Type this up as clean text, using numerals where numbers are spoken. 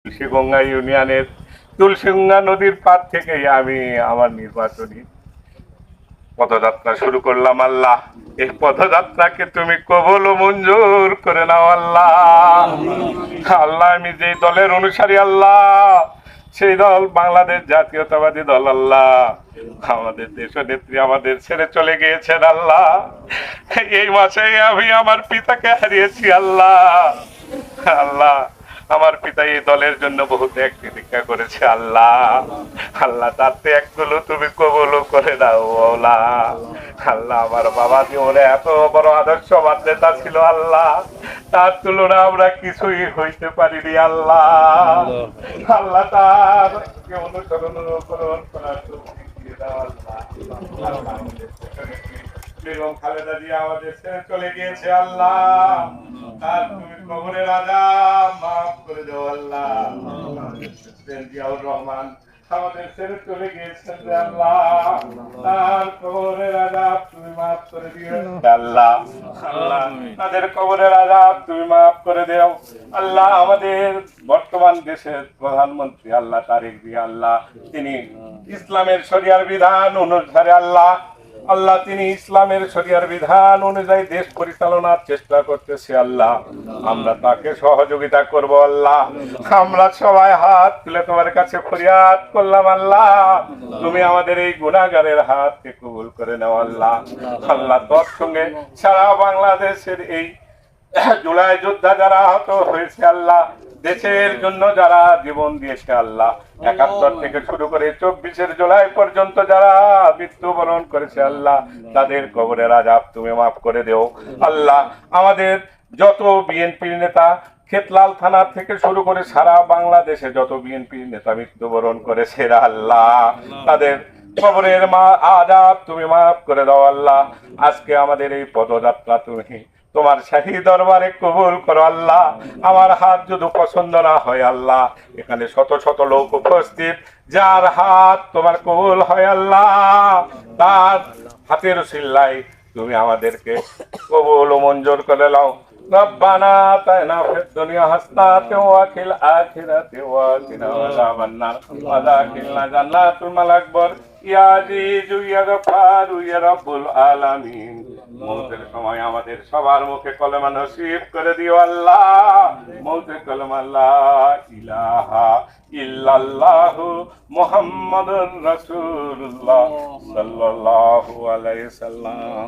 তুলসীগঙ্গা ইউনিয়নের তুলসীগঙ্গা নদীর পার থেকেই আমি আমার নির্বাচনী পদযাত্রা শুরু করলাম। আল্লাহ, এই পদযাত্রাকে তুমি কবুল ও মঞ্জুর করে নাও আল্লাহ। আল্লাহ, আমি যে দলের অনুসারী আল্লাহ, সেই দল বাংলাদেশ জাতীয়তাবাদী দল আল্লাহ। আমাদের দেশ নেত্রী আমাদের ছেড়ে চলে গিয়েছেন আল্লাহ। এই মাসে আমি আমার পিতাকে হারিয়েছি আল্লাহ। আল্লাহ, আমার পিতা এই দলের জন্য বহু ত্যাগ প্রতীক্ষা করেছে আল্লাহ। আল্লাহ, তার ত্যাগগুলো তুমি কবুল করে দাও আল্লাহ। আল্লাহ, আমার বাবা জীবনে এত বড় আদর্শবান নেতা ছিল আল্লাহ, তার তুলনা আমরা কিছুই হইতে পারিনি আল্লাহ। আল্লাহ, তার অনুসরণ অনুকরণ করার তৌফিক দিয়ে দাও আল্লাহ। আল্লাহ, বেগম খালেদা জিয়া আমাদের ছেড়ে চলে গিয়েছে আল্লাহ, তার তুমি কবরের আযাব মাফ করে দাও আল্লাহ। জিয়াউর রহমান আমাদের ছেড়ে চলে গিয়েছেন আল্লাহ, তার কবরের আযাব তুমি মাফ করে দিও আল্লাহ। আল্লাহ, তাদের কবরের আযাব তুমি মাফ করে দাও আল্লাহ। আমাদের বর্তমান দেশের প্রধানমন্ত্রী আল্লাহ তারেক জিয়া আল্লাহ, তিনি ইসলামের শরিয়ার বিধান অনুসারে আল্লাহ, আল্লাহ তিনি ইসলামের শরিয়ার বিধান অনুযায়ী দেশ পরিচালনার চেষ্টা করতেছে আল্লাহ। আমরা তাকে সহযোগিতা করব আল্লাহ। আমরা সবাই হাত তুলে তোমার কাছে ফরিয়াদ করলাম আল্লাহ, তুমি আমাদের এই গুনাহগারের হাতকে কবুল করে নাও আল্লাহ। আল্লাহ, তোর সঙ্গে সারা বাংলাদেশের এই জুলাই যোদ্ধা যারা আহত হয়েছে আল্লাহ, দেশের জন্য যারা জীবন দিয়েছে আল্লাহ, ৭১ থেকে শুরু করে ২৪ জুলাই পর্যন্ত যারা মৃত্যুবরণ করেছে আল্লাহ, তাদের কবরের আযাব তুমি মাফ করে দেও আল্লাহ। আমাদের যত বিএনপির নেতা খেতলাল থানা থেকে শুরু করে সারা বাংলাদেশে যত বিএনপির নেতা মৃত্যুবরণ করেছে আল্লাহ, তাদের কবরের আযাব তুমি মাফ করে দাও আল্লাহ। আজকে আমাদের এই পদযাত্রা তুমি তোমার শাহী দরবারে কবুল করো আল্লাহ। আমার হাত যদি পছন্দ না হয় আল্লাহ, এখানে শত শত লোক উপস্থিত, যার হাত তোমার কবুল হয় আল্লাহ, তার হাতের সিল্লাই তুমি আমাদেরকে কবুল ও মঞ্জুর করে নাও। রব্বানা আতিনা ফিদ দুনিয়া হাসানাতাও ওয়া ফিল আখিরাতি ওয়াকিনা আযাবান নার ওয়া দাখিলনা জান্নাতুল মালাকবর ইয়া আজিজু ইয়া গফফারু ইয়া রাব্বুল আলামিন। মৌতের সময় আমাদের সবার মুখে কলেমা নসিব করে দিও আল্লাহ। মৌতের কলেমা লা ইলাহা ইল্লাল্লাহু মুহাম্মাদুর রাসূলুল্লাহ সাল্লাল্লাহু আলাইহি সাল্লাম।